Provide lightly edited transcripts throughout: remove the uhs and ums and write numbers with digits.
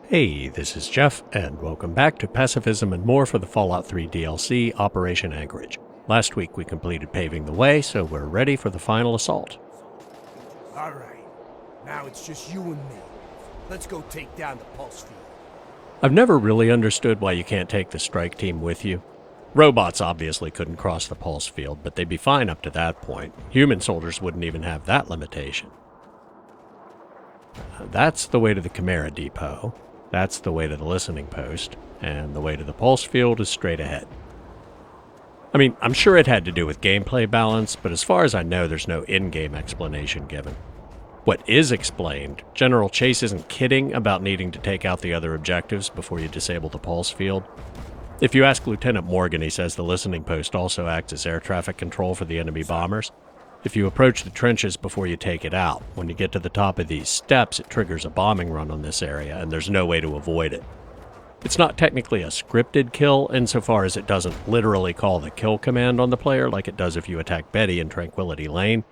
Hey, this is Jeff, and welcome back to Pacifism and More for the Fallout 3 DLC, Operation Anchorage. Last week we completed paving the way, so we're ready for the final assault. Alright, now it's just you and me. Let's go take down the pulse field. I've never really understood why you can't take the strike team with you. Robots obviously couldn't cross the pulse field, but they'd be fine up to that point. Human soldiers wouldn't even have that limitation. That's the way to the Chimera Depot. That's the way to the listening post, and the way to the pulse field is straight ahead. I mean, I'm sure it had to do with gameplay balance, but as far as I know, there's no in-game explanation given. What is explained, General Chase isn't kidding about needing to take out the other objectives before you disable the pulse field. If you ask Lieutenant Morgan, he says the listening post also acts as air traffic control for the enemy bombers. If you approach the trenches before you take it out, when you get to the top of these steps, it triggers a bombing run on this area, and there's no way to avoid it. It's not technically a scripted kill, insofar as it doesn't literally call the kill command on the player like it does if you attack Betty in Tranquility Lane,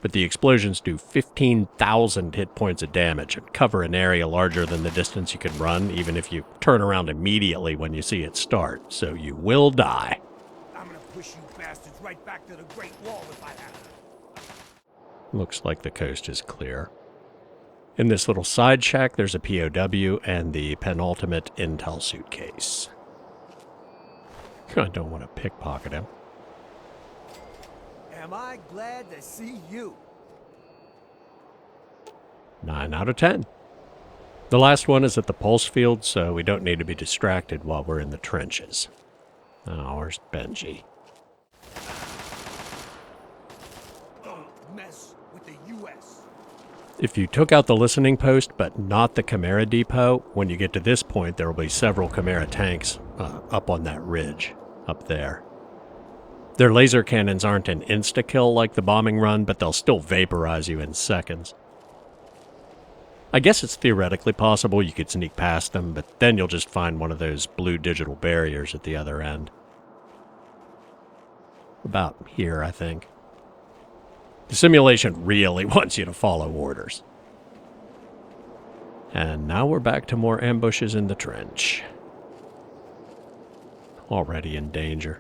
but the explosions do 15,000 hit points of damage and cover an area larger than the distance you can run, even if you turn around immediately when you see it start, so you will die. I'm gonna push you bastards right back to the Great Wall if I have to. Looks like the coast is clear. In this little side shack, there's a POW and the penultimate intel suitcase. I don't want to pickpocket him. Am I glad to see you? 9 out of 10. The last one is at the pulse field, so we don't need to be distracted while we're in the trenches. Oh, where's Benji? If you took out the listening post, but not the Chimera Depot, when you get to this point, there will be several Chimera tanks up on that ridge, up there. Their laser cannons aren't an insta-kill like the bombing run, but they'll still vaporize you in seconds. I guess it's theoretically possible you could sneak past them, but then you'll just find one of those blue digital barriers at the other end. About here, I think. The simulation really wants you to follow orders. And now we're back to more ambushes in the trench. Already in danger.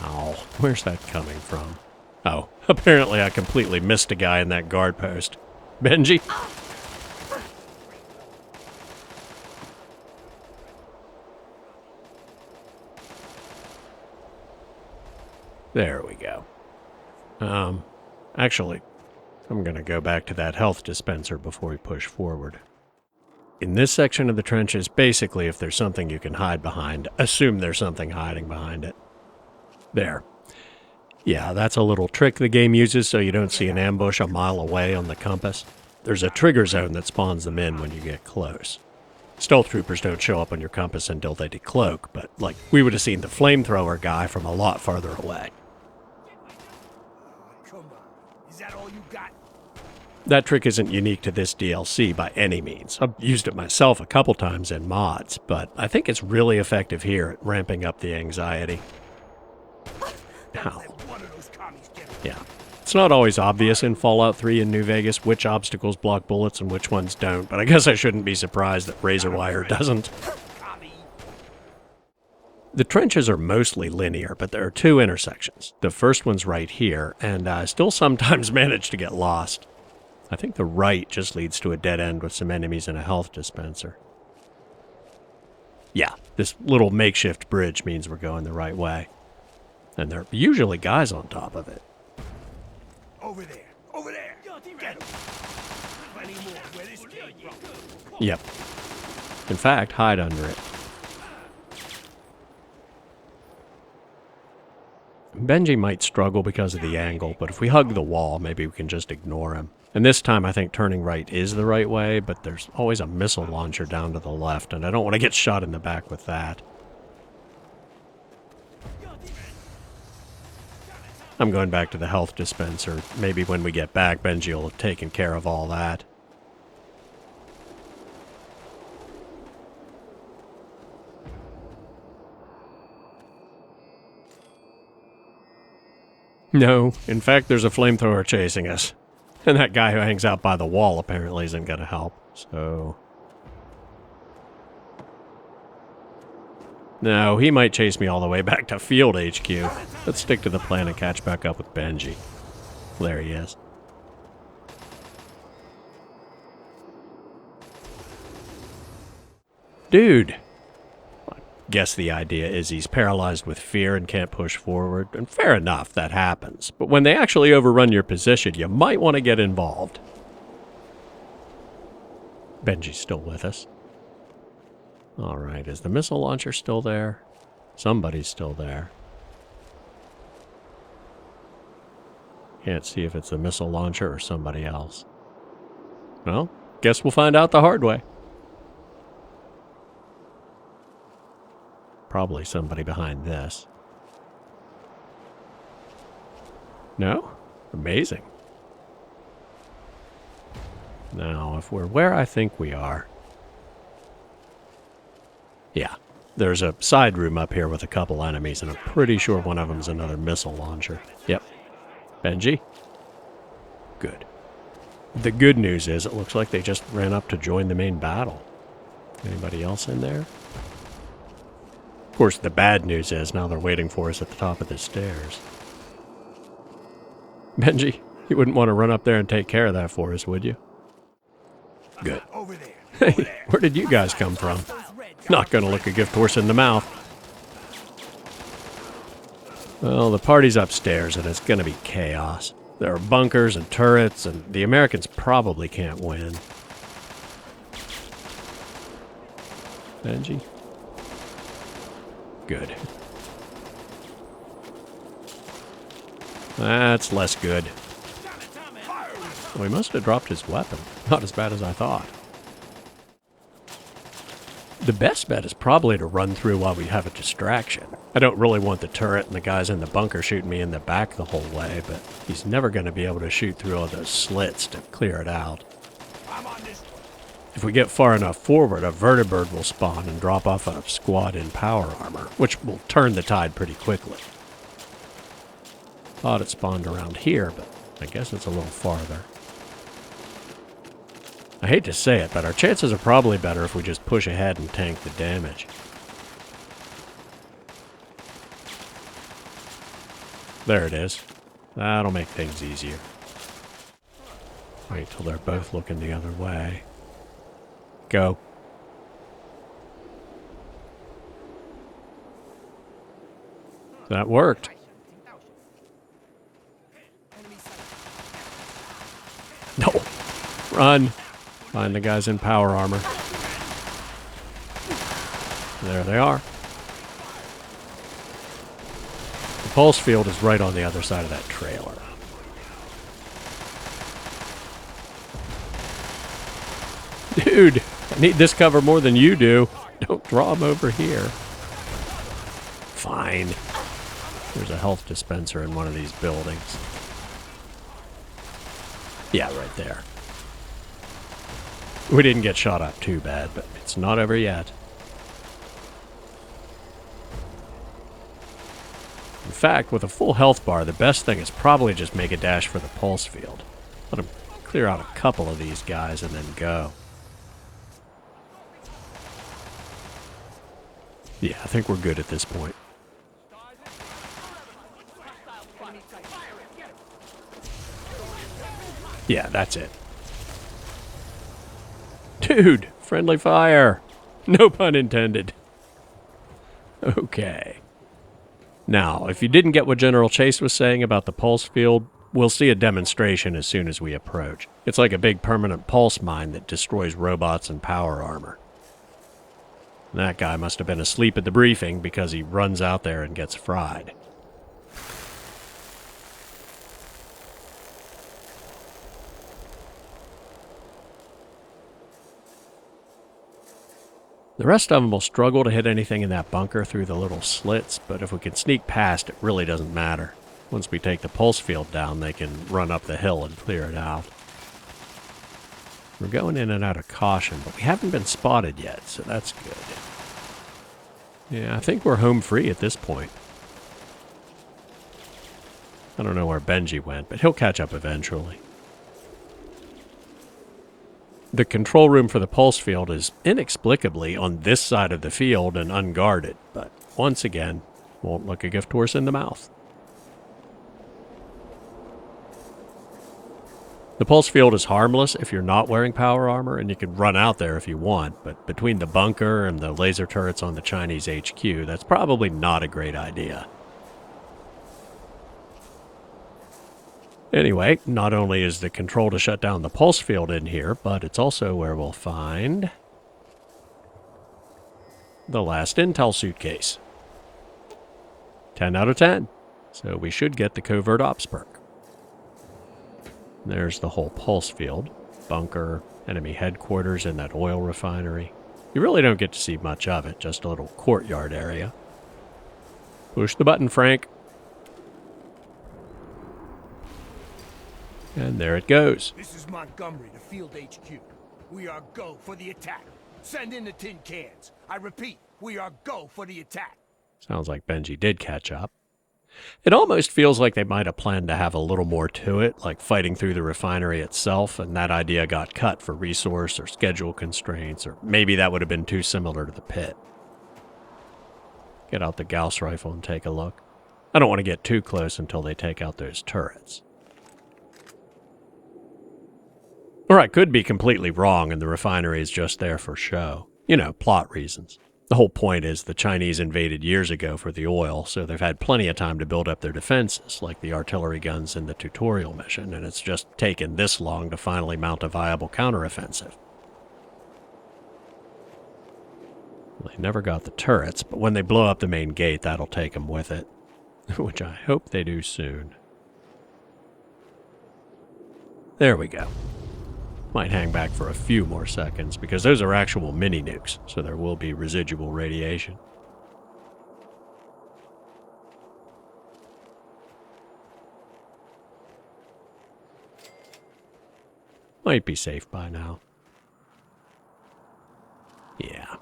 Ow, where's that coming from? Oh, apparently I completely missed a guy in that guard post. Benji? There we go. Actually, I'm going to go back to that health dispenser before we push forward. In this section of the trenches, basically, if there's something you can hide behind, assume there's something hiding behind it. There. Yeah, that's a little trick the game uses so you don't see an ambush a mile away on the compass. There's a trigger zone that spawns them in when you get close. Stealth troopers don't show up on your compass until they decloak, but, like, we would have seen the flamethrower guy from a lot farther away. That trick isn't unique to this DLC by any means. I've used it myself a couple times in mods, but I think it's really effective here at ramping up the anxiety. Ow. Yeah. It's not always obvious in Fallout 3 and New Vegas which obstacles block bullets and which ones don't, but I guess I shouldn't be surprised that Razor Wire doesn't. The trenches are mostly linear, but there are two intersections. The first one's right here, and I still sometimes manage to get lost. I think the right just leads to a dead end with some enemies and a health dispenser. Yeah, this little makeshift bridge means we're going the right way. And there are usually guys on top of it. Over there! Over there! Get him! Plenty more where this came from. Yep. In fact, hide under it. Benji might struggle because of the angle, but if we hug the wall, maybe we can just ignore him. And this time I think turning right is the right way, but there's always a missile launcher down to the left, and I don't want to get shot in the back with that. I'm going back to the health dispenser. Maybe when we get back, Benji will have taken care of all that. No, in fact, there's a flamethrower chasing us. And that guy who hangs out by the wall apparently isn't going to help, so... No, he might chase me all the way back to Field HQ. Let's stick to the plan and catch back up with Benji. There he is. Dude! I guess the idea is he's paralyzed with fear and can't push forward, and fair enough, that happens. But when they actually overrun your position, you might want to get involved. Benji's still with us. Alright, is the missile launcher still there? Somebody's still there. Can't see if it's the missile launcher or somebody else. Well, guess we'll find out the hard way. Probably somebody behind this. No? Amazing. Now, if we're where I think we are... Yeah, there's a side room up here with a couple enemies, and I'm pretty sure one of them's another missile launcher. Yep. Benji? Good. The good news is it looks like they just ran up to join the main battle. Anybody else in there? Of course, the bad news is now they're waiting for us at the top of the stairs. Benji, you wouldn't want to run up there and take care of that for us, would you? Good. Over there. Hey, where did you guys come from? Not gonna look a gift horse in the mouth. Well, the party's upstairs and it's gonna be chaos. There are bunkers and turrets, and the Americans probably can't win. Benji? Good. That's less good. Well, he must have dropped his weapon. Not as bad as I thought. The best bet is probably to run through while we have a distraction. I don't really want the turret and the guys in the bunker shooting me in the back the whole way, but he's never going to be able to shoot through all those slits to clear it out. If we get far enough forward, a vertibird will spawn and drop off a squad in power armor, which will turn the tide pretty quickly. Thought it spawned around here, but I guess it's a little farther. I hate to say it, but our chances are probably better if we just push ahead and tank the damage. There it is. That'll make things easier. Wait till they're both looking the other way. Go. That worked. No. Run. Find the guys in power armor. There they are. The pulse field is right on the other side of that trailer. Dude, I need this cover more than you do. Don't draw them over here. Fine. There's a health dispenser in one of these buildings. Yeah, right there. We didn't get shot up too bad, but it's not over yet. In fact, with a full health bar, the best thing is probably just make a dash for the pulse field. Let him clear out a couple of these guys and then go. Yeah, I think we're good at this point. Yeah, that's it. Dude, friendly fire. No pun intended. Okay. Now, if you didn't get what General Chase was saying about the pulse field, we'll see a demonstration as soon as we approach. It's like a big permanent pulse mine that destroys robots and power armor. That guy must have been asleep at the briefing because he runs out there and gets fried. The rest of them will struggle to hit anything in that bunker through the little slits, but if we can sneak past, it really doesn't matter. Once we take the pulse field down, they can run up the hill and clear it out. We're going in and out of caution, but we haven't been spotted yet, so that's good. Yeah, I think we're home free at this point. I don't know where Benji went, but he'll catch up eventually. The control room for the pulse field is inexplicably on this side of the field and unguarded, but once again, won't look a gift horse in the mouth. The pulse field is harmless if you're not wearing power armor, and you can run out there if you want, but between the bunker and the laser turrets on the Chinese HQ, that's probably not a great idea. Anyway, not only is the control to shut down the pulse field in here, but it's also where we'll find the last intel suitcase. 10 out of 10. So we should get the covert ops perk. There's the whole pulse field, bunker, enemy headquarters, and that oil refinery. You really don't get to see much of it, just a little courtyard area. Push the button, Frank. And there it goes. This is Montgomery to Field HQ. We are go for the attack. Send in the tin cans. I repeat, we are go for the attack. Sounds like Benji did catch up. It almost feels like they might have planned to have a little more to it, like fighting through the refinery itself, and that idea got cut for resource or schedule constraints, or maybe that would have been too similar to the pit. Get out the Gauss rifle and take a look. I don't want to get too close until they take out those turrets. Or I could be completely wrong and the refinery is just there for show. You know, plot reasons. The whole point is the Chinese invaded years ago for the oil, so they've had plenty of time to build up their defenses, like the artillery guns in the tutorial mission, and it's just taken this long to finally mount a viable counteroffensive. They never got the turrets, but when they blow up the main gate, that'll take them with it. Which I hope they do soon. There we go. Might hang back for a few more seconds, because those are actual mini-nukes, so there will be residual radiation. Might be safe by now. Yeah.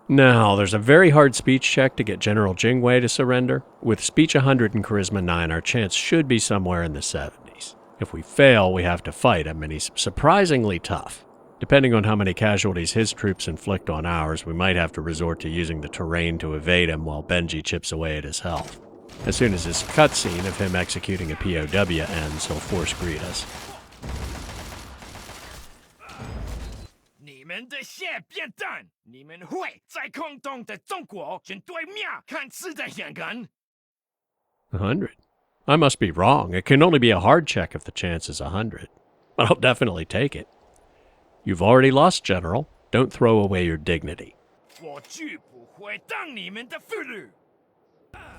Now, there's a very hard speech check to get General Jingwei to surrender. With speech 100 and charisma 9, our chance should be somewhere in the 70s. If we fail, we have to fight him, and he's surprisingly tough. Depending on how many casualties his troops inflict on ours, we might have to resort to using the terrain to evade him while Benji chips away at his health. As soon as this cutscene of him executing a POW ends, he'll force greet us. $100. I must be wrong. It can only be a hard check if the chance is 100. But I'll definitely take it. You've already lost, General. Don't throw away your dignity.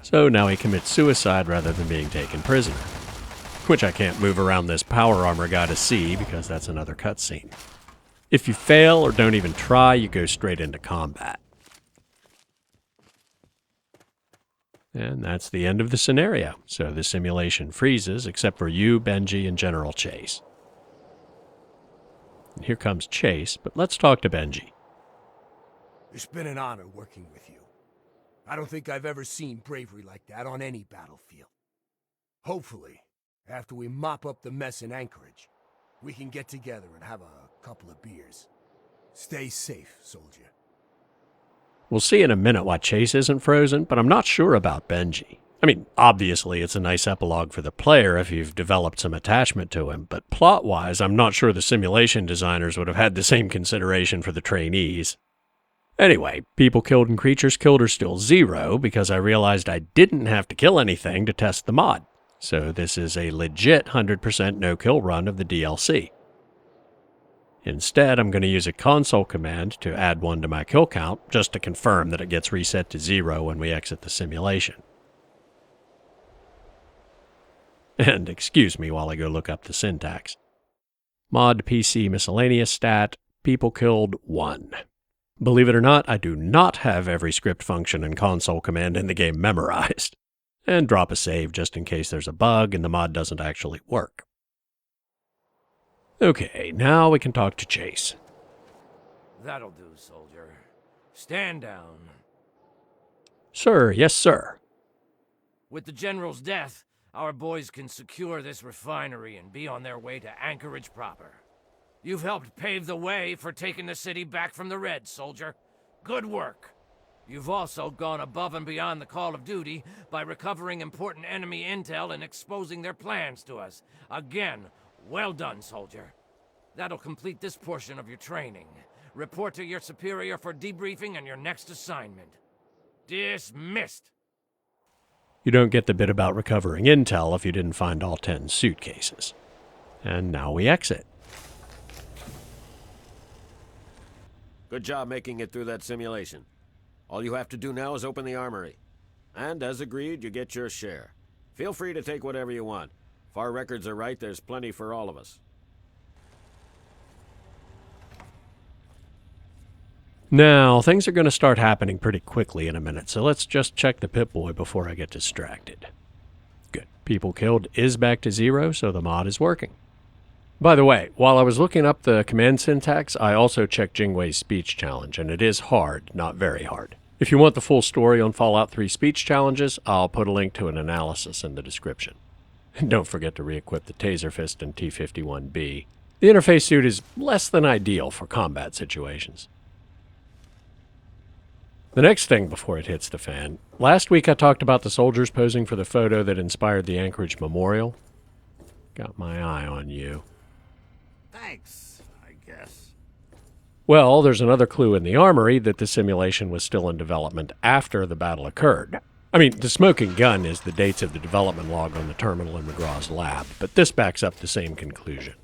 So now he commits suicide rather than being taken prisoner. Which I can't move around this power armor guy to see because that's another cutscene. If you fail or don't even try, you go straight into combat. And that's the end of the scenario. So the simulation freezes, except for you, Benji, and General Chase. And here comes Chase, but let's talk to Benji. It's been an honor working with you. I don't think I've ever seen bravery like that on any battlefield. Hopefully, after we mop up the mess in Anchorage, we can get together and have a couple of beers. Stay safe, soldier. We'll see in a minute why Chase isn't frozen, but I'm not sure about Benji. I mean, obviously it's a nice epilogue for the player if you've developed some attachment to him, but plot-wise, I'm not sure the simulation designers would have had the same consideration for the trainees. Anyway, people killed and creatures killed are still 0 because I realized I didn't have to kill anything to test the mod. So this is a legit 100% no-kill run of the DLC. Instead, I'm going to use a console command to add 1 to my kill count, just to confirm that it gets reset to 0 when we exit the simulation. And excuse me while I go look up the syntax. Mod PC miscellaneous stat, people killed 1. Believe it or not, I do not have every script function and console command in the game memorized. And drop a save just in case there's a bug and the mod doesn't actually work. Okay, now we can talk to Chase. That'll do, soldier. Stand down. Sir, yes, sir. With the General's death, our boys can secure this refinery and be on their way to Anchorage proper. You've helped pave the way for taking the city back from the Reds, soldier. Good work. You've also gone above and beyond the call of duty by recovering important enemy intel and exposing their plans to us. Again, well done, soldier. That'll complete this portion of your training. Report to your superior for debriefing and your next assignment. Dismissed. You don't get the bit about recovering intel if you didn't find all 10 suitcases. And now we exit. Good job making it through that simulation. All you have to do now is open the armory. And as agreed, you get your share. Feel free to take whatever you want. If our records are right, there's plenty for all of us. Now, things are going to start happening pretty quickly in a minute, so let's just check the Pip-Boy before I get distracted. Good. People killed is back to 0, so the mod is working. By the way, while I was looking up the command syntax, I also checked Jingwei's speech challenge, and it is hard, not very hard. If you want the full story on Fallout 3 speech challenges, I'll put a link to an analysis in the description. And don't forget to re-equip the Taser Fist and T-51B. The interface suit is less than ideal for combat situations. The next thing before it hits the fan, last week I talked about the soldiers posing for the photo that inspired the Anchorage Memorial. Got my eye on you. Thanks, I guess. Well, there's another clue in the armory that the simulation was still in development after the battle occurred. I mean, the smoking gun is the dates of the development log on the terminal in McGraw's lab, but this backs up the same conclusion.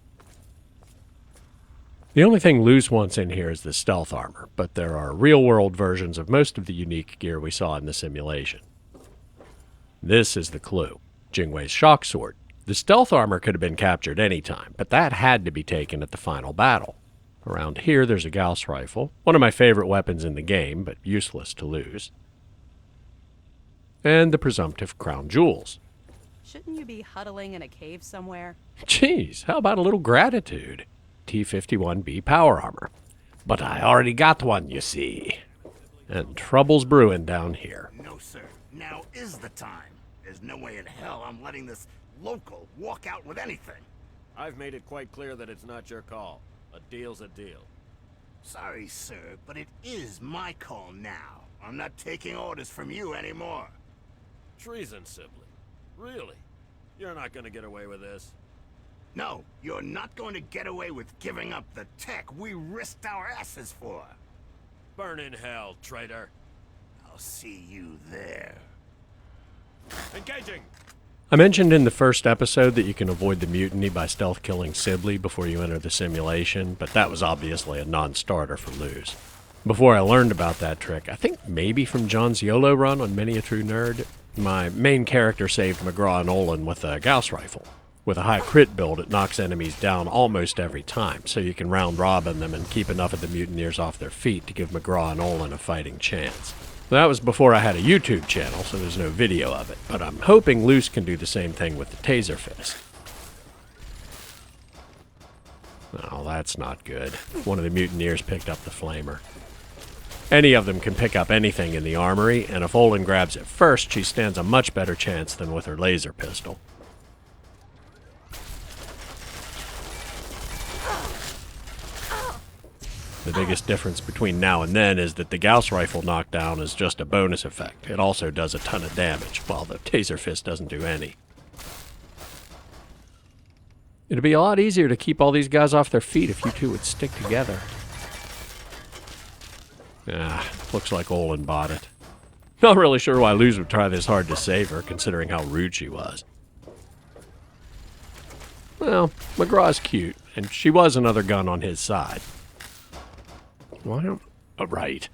The only thing loose wants in here is the stealth armor, but there are real-world versions of most of the unique gear we saw in the simulation. This is the clue. Jingwei's shock sword. The stealth armor could have been captured any time, but that had to be taken at the final battle. Around here there's a Gauss rifle, one of my favorite weapons in the game, but useless to lose. And the presumptive crown jewels. Shouldn't you be huddling in a cave somewhere? Jeez, how about a little gratitude? T-51B power armor. But I already got one, you see. And trouble's brewing down here. No, sir. Now is the time. There's no way in hell I'm letting this local walk out with anything. I've made it quite clear that it's not your call. A deal's a deal. Sorry, sir, but it is my call now. I'm not taking orders from you anymore. Treason, Sibley. Really? You're not gonna get away with this. No, you're not going to get away with giving up the tech we risked our asses for. Burn in hell, traitor. I'll see you there. Engaging! I mentioned in the first episode that you can avoid the mutiny by stealth killing Sibley before you enter the simulation, but that was obviously a non-starter for Luz. Before I learned about that trick, I think maybe from John's YOLO run on Many a True Nerd, my main character saved McGraw and Olin with a Gauss rifle. With a high crit build, it knocks enemies down almost every time, so you can round robin them and keep enough of the mutineers off their feet to give McGraw and Olin a fighting chance. That was before I had a YouTube channel, so there's no video of it, but I'm hoping Luce can do the same thing with the Taser Fist. Oh, that's not good. One of the mutineers picked up the flamer. Any of them can pick up anything in the armory, and if Olin grabs it first, she stands a much better chance than with her laser pistol. The biggest difference between now and then is that the Gauss rifle knockdown is just a bonus effect. It also does a ton of damage, while the Taser Fist doesn't do any. It'd be a lot easier to keep all these guys off their feet if you two would stick together. Looks like Olin bought it. Not really sure why Luz would try this hard to save her, considering how rude she was. Well, McGraw's cute, and she was another gun on his side. Well, right.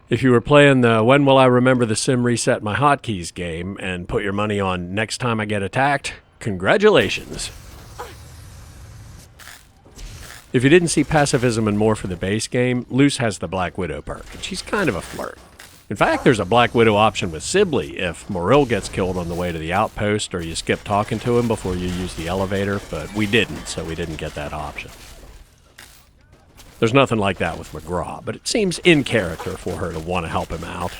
If you were playing the When Will I Remember the Sim Reset My Hotkeys game and put your money on next time I get attacked, congratulations. If you didn't see Pacifism and More for the base game, Luce has the Black Widow perk, and she's kind of a flirt. In fact, there's a Black Widow option with Sibley if Morrill gets killed on the way to the outpost or you skip talking to him before you use the elevator, but we didn't, so we didn't get that option. There's nothing like that with McGraw, but it seems in character for her to want to help him out.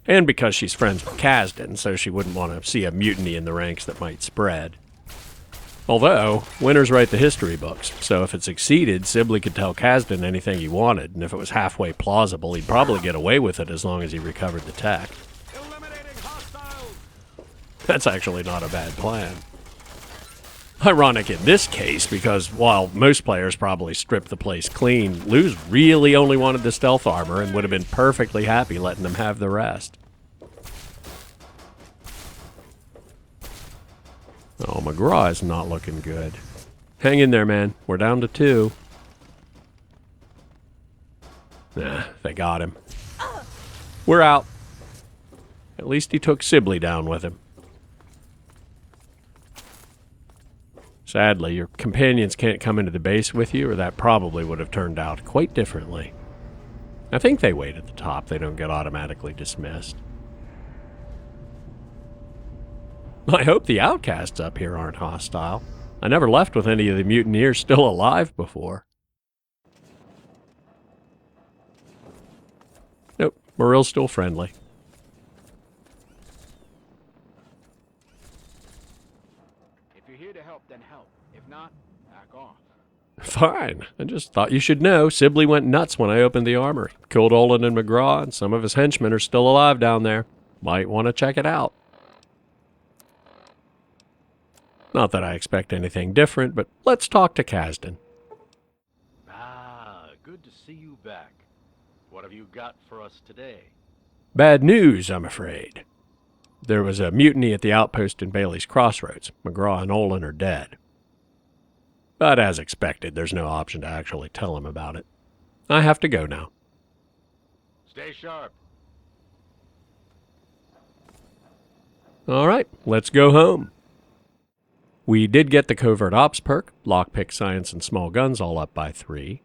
And because she's friends with Kasdan, so she wouldn't want to see a mutiny in the ranks that might spread. Although, winners write the history books, so if it succeeded, Sibley could tell Kasdan anything he wanted, and if it was halfway plausible, he'd probably get away with it as long as he recovered the tech. That's actually not a bad plan. Ironic in this case, because while most players probably stripped the place clean, Luz really only wanted the stealth armor and would have been perfectly happy letting them have the rest. Oh, McGraw is not looking good. Hang in there, man. We're down to 2. Nah, they got him. We're out. At least he took Sibley down with him. Sadly, your companions can't come into the base with you, or that probably would have turned out quite differently. I think they wait at the top. They don't get automatically dismissed. I hope the Outcasts up here aren't hostile. I never left with any of the mutineers still alive before. Nope, Morill's still friendly. If you're here to help, then help. If not, back off. Fine. I just thought you should know Sibley went nuts when I opened the armory. Killed Olin and McGraw, and some of his henchmen are still alive down there. Might want to check it out. Not that I expect anything different, but let's talk to Kasdan. Ah, good to see you back. What have you got for us today? Bad news, I'm afraid. There was a mutiny at the outpost in Bailey's Crossroads. McGraw and Olin are dead. But as expected, there's no option to actually tell him about it. I have to go now. Stay sharp. All right, let's go home. We did get the Covert Ops perk, Lockpick Science and Small Guns all up by 3.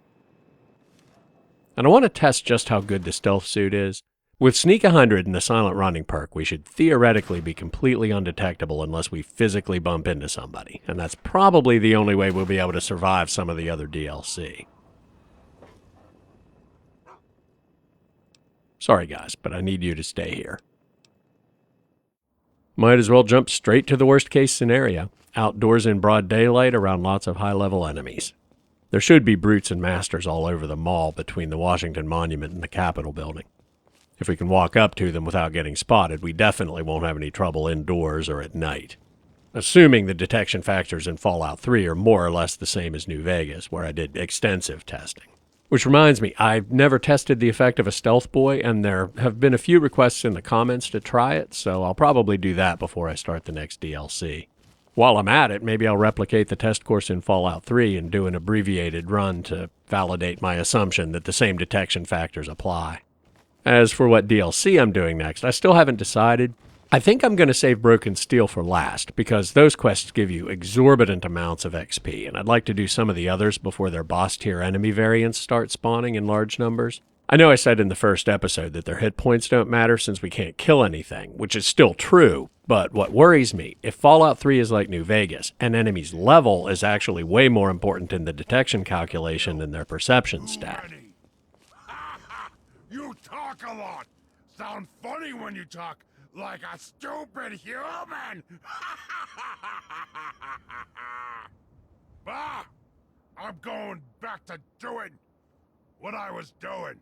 And I want to test just how good the stealth suit is. With Sneak 100 and the Silent Running perk, we should theoretically be completely undetectable unless we physically bump into somebody, and that's probably the only way we'll be able to survive some of the other DLC. Sorry guys, but I need you to stay here. Might as well jump straight to the worst case scenario. Outdoors in broad daylight around lots of high-level enemies. There should be brutes and masters all over the mall between the Washington Monument and the Capitol building. If we can walk up to them without getting spotted, we definitely won't have any trouble indoors or at night. Assuming the detection factors in Fallout 3 are more or less the same as New Vegas, where I did extensive testing. Which reminds me, I've never tested the effect of a stealth boy, and there have been a few requests in the comments to try it, so I'll probably do that before I start the next DLC. While I'm at it, maybe I'll replicate the test course in Fallout 3 and do an abbreviated run to validate my assumption that the same detection factors apply. As for what DLC I'm doing next, I still haven't decided. I think I'm going to save Broken Steel for last, because those quests give you exorbitant amounts of XP, and I'd like to do some of the others before their boss-tier enemy variants start spawning in large numbers. I know I said in the first episode that their hit points don't matter since we can't kill anything, which is still true, but what worries me, if Fallout 3 is like New Vegas, an enemy's level is actually way more important in the detection calculation than their perception stat. You talk a lot. Sound funny when you talk like a stupid human. Bah! I'm going back to doing what I was doing.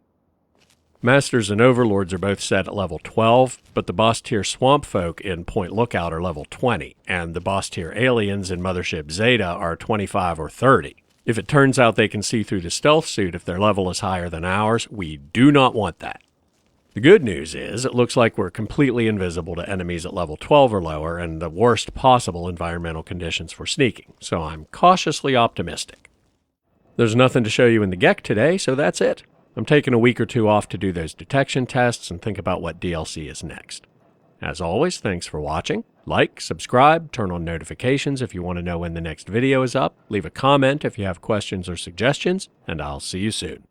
Masters and Overlords are both set at level 12, but the boss tier Swamp Folk in Point Lookout are level 20, and the boss tier Aliens in Mothership Zeta are 25 or 30. If it turns out they can see through the stealth suit if their level is higher than ours, we do not want that. The good news is, it looks like we're completely invisible to enemies at level 12 or lower, and the worst possible environmental conditions for sneaking, so I'm cautiously optimistic. There's nothing to show you in the GEC today, so that's it. I'm taking a week or two off to do those detection tests and think about what DLC is next. As always, thanks for watching. Like, subscribe, turn on notifications if you want to know when the next video is up, leave a comment if you have questions or suggestions, and I'll see you soon.